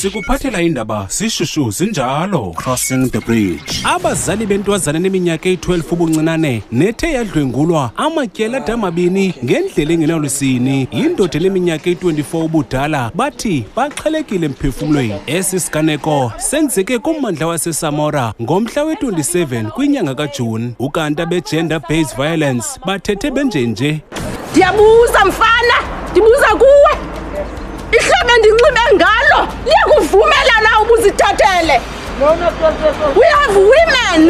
Sikuphathela indaba sishushu zinjalo. Crossing the bridge. Abazali bentwazana neminyaka eyi-12 ubuncinane nethe yadlwengulwa amatyela amabini ngendlela engenalusini yindoda leminyaka eyi-24 ubudala bathi baxhelekile emphefumlweni. Esi siganeko senzeke kummandla waseSamora ngomhla we-27 kwinyanga kaJuni. Ukanti abe-gender-based violence bathethe benjenje. Ndiyabuza mfana, ndibuza kuwe. Ihlobo endinxibe ngalo liyakuvumela na ubuzithathele? We have women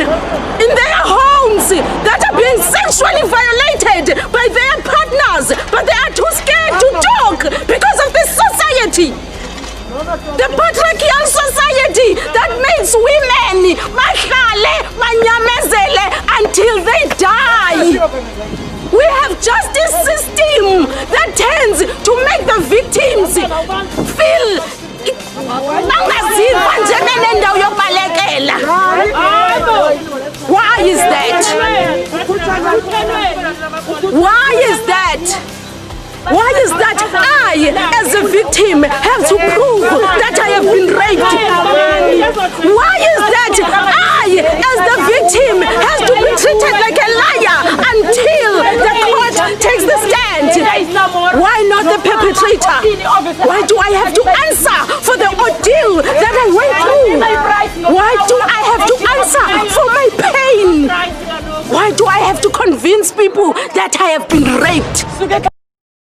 in their homes that are being sexually violated by their partners, but they are too scared to talk because of this society. The patriarchal society that makes women bahlale banyamezele until they die. We have justice system that tends to make the victims feel bangaziva nje benendawo yobalekela. Why is that? Why is that? Why is that I, as a victim, have to prove that I have been raped? Why is that I, as the victim, has to be treated like a liar until the court takes the stand? Why not the perpetrator? Why do I have to answer for the ordeal that I went through? Why do I have to answer for my pain? Why do I have to convince people that I have been raped?